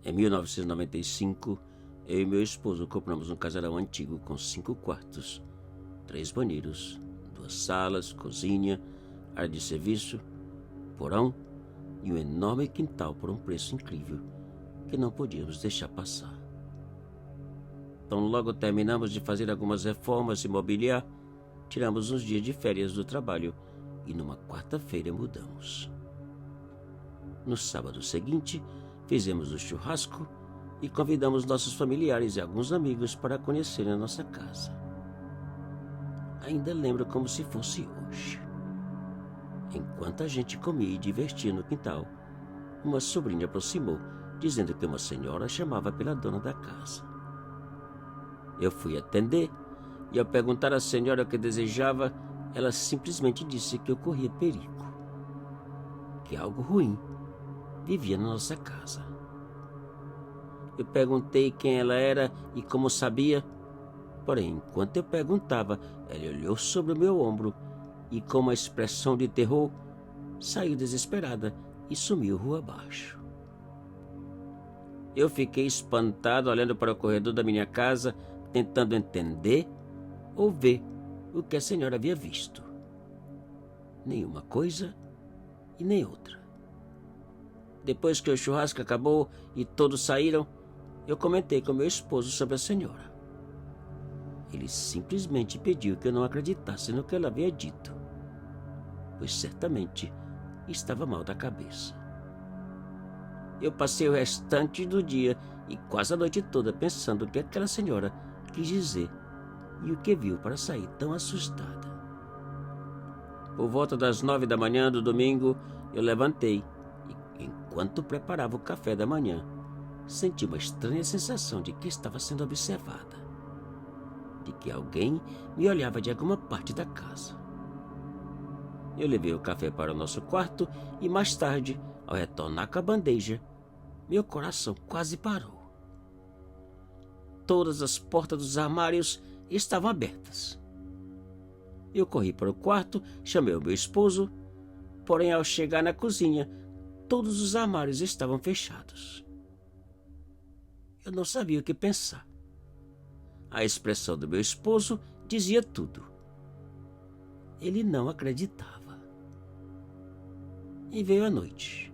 Em 1995, eu e meu esposo compramos um casarão antigo com 5 quartos, 3 banheiros, 2 salas, cozinha, área de serviço, porão e um enorme quintal por um preço incrível que não podíamos deixar passar. Então, logo terminamos de fazer algumas reformas e mobiliar, tiramos uns dias de férias do trabalho e numa quarta-feira mudamos. No sábado seguinte, fizemos o churrasco e convidamos nossos familiares e alguns amigos para conhecerem a nossa casa. Ainda lembro como se fosse hoje. Enquanto a gente comia e divertia no quintal, uma sobrinha aproximou, dizendo que uma senhora chamava pela dona da casa. Eu fui atender e, ao perguntar à senhora o que desejava, ela simplesmente disse que eu corria perigo, que algo ruim vivia na nossa casa. Eu perguntei quem ela era e como sabia, porém, enquanto eu perguntava, ela olhou sobre o meu ombro e, com uma expressão de terror, saiu desesperada e sumiu rua abaixo. Eu fiquei espantado olhando para o corredor da minha casa, tentando entender ou ver o que a senhora havia visto. Nenhuma coisa e nem outra. Depois que o churrasco acabou e todos saíram, eu comentei com meu esposo sobre a senhora. Ele simplesmente pediu que eu não acreditasse no que ela havia dito, pois certamente estava mal da cabeça. Eu passei o restante do dia e quase a noite toda pensando o que aquela senhora quis dizer e o que viu para sair tão assustada. Por volta das 9 da manhã do domingo, eu levantei e, enquanto preparava o café da manhã, senti uma estranha sensação de que estava sendo observada, de que alguém me olhava de alguma parte da casa. Eu levei o café para o nosso quarto e mais tarde, ao retornar com a bandeja, meu coração quase parou. Todas as portas dos armários estavam abertas. Eu corri para o quarto, chamei o meu esposo, porém, ao chegar na cozinha, todos os armários estavam fechados. Eu não sabia o que pensar. A expressão do meu esposo dizia tudo. Ele não acreditava. E veio a noite.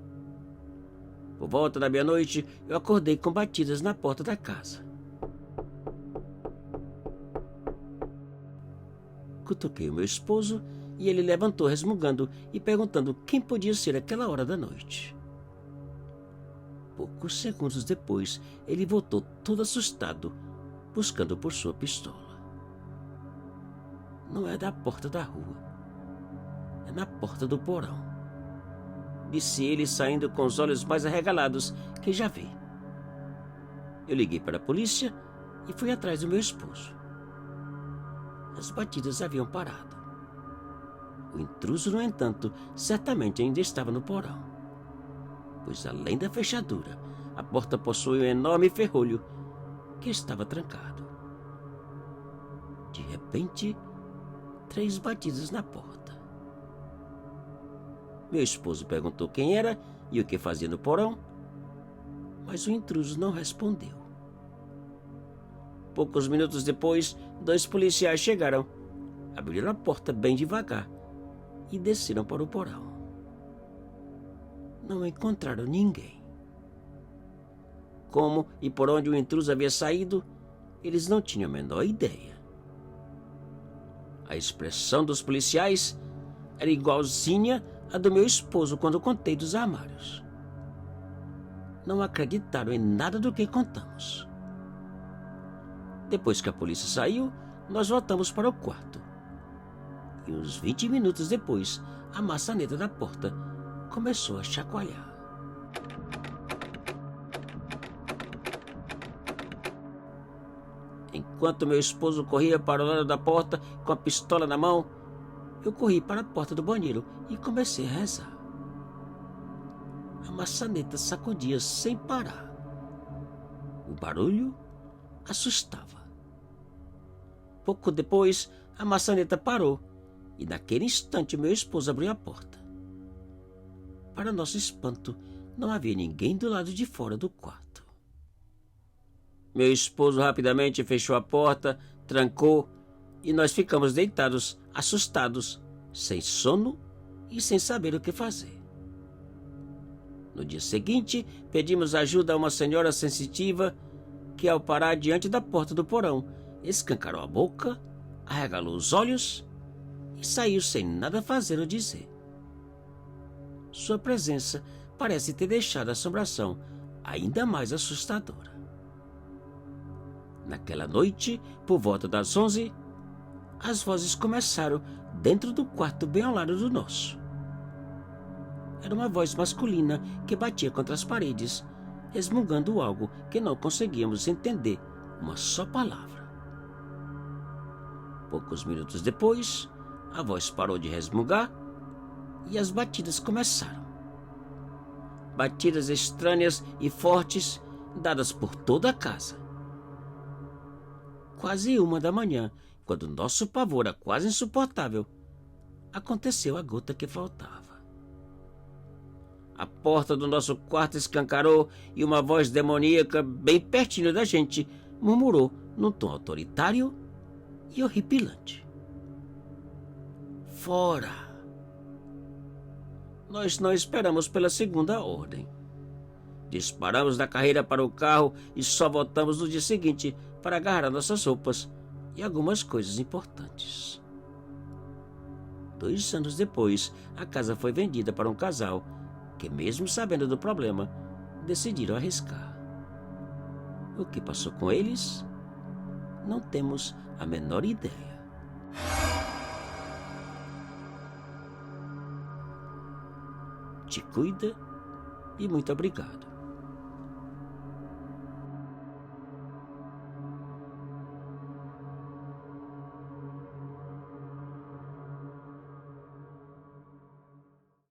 Por volta da meia-noite, eu acordei com batidas na porta da casa. Cutuquei o meu esposo e ele levantou resmungando e perguntando quem podia ser aquela hora da noite. Poucos segundos depois, ele voltou todo assustado, buscando por sua pistola. Não é da porta da rua, é na porta do porão, disse ele, saindo com os olhos mais arregalados que já vi. Eu liguei para a polícia e fui atrás do meu esposo. As batidas haviam parado. O intruso, no entanto, certamente ainda estava no porão, pois além da fechadura, a porta possuía um enorme ferrolho que estava trancado. De repente, 3 batidas na porta. Meu esposo perguntou quem era e o que fazia no porão, mas o intruso não respondeu. Poucos minutos depois, 2 policiais chegaram, abriram a porta bem devagar e desceram para o porão. Não encontraram ninguém. Como e por onde o intruso havia saído, eles não tinham a menor ideia. A expressão dos policiais era igualzinha à do meu esposo quando contei dos armários. Não acreditaram em nada do que contamos. Depois que a polícia saiu, nós voltamos para o quarto. E uns 20 minutos depois, a maçaneta da porta começou a chacoalhar. Enquanto meu esposo corria para o lado da porta com a pistola na mão, eu corri para a porta do banheiro e comecei a rezar. A maçaneta sacudia sem parar. O barulho assustava. Pouco depois, a maçaneta parou e naquele instante meu esposo abriu a porta. Para nosso espanto, não havia ninguém do lado de fora do quarto. Meu esposo rapidamente fechou a porta, trancou e nós ficamos deitados, assustados, sem sono e sem saber o que fazer. No dia seguinte, pedimos ajuda a uma senhora sensitiva que, ao parar diante da porta do porão, escancarou a boca, arregalou os olhos e saiu sem nada fazer ou dizer. Sua presença parece ter deixado a assombração ainda mais assustadora. Naquela noite, por volta das 11, as vozes começaram dentro do quarto bem ao lado do nosso. Era uma voz masculina que batia contra as paredes, resmungando algo que não conseguíamos entender uma só palavra. Poucos minutos depois, a voz parou de resmungar e as batidas começaram. Batidas estranhas e fortes, dadas por toda a casa. Quase 1 da manhã, quando nosso pavor era quase insuportável, aconteceu a gota que faltava. A porta do nosso quarto escancarou e uma voz demoníaca, bem pertinho da gente, murmurou num tom autoritário e horripilante: "Fora!" Nós não esperamos pela segunda ordem. Disparamos da carreira para o carro e só voltamos no dia seguinte para agarrar nossas roupas e algumas coisas importantes. 2 anos depois, a casa foi vendida para um casal que, mesmo sabendo do problema, decidiram arriscar. O que passou com eles? Não temos a menor ideia. Te cuida e muito obrigado.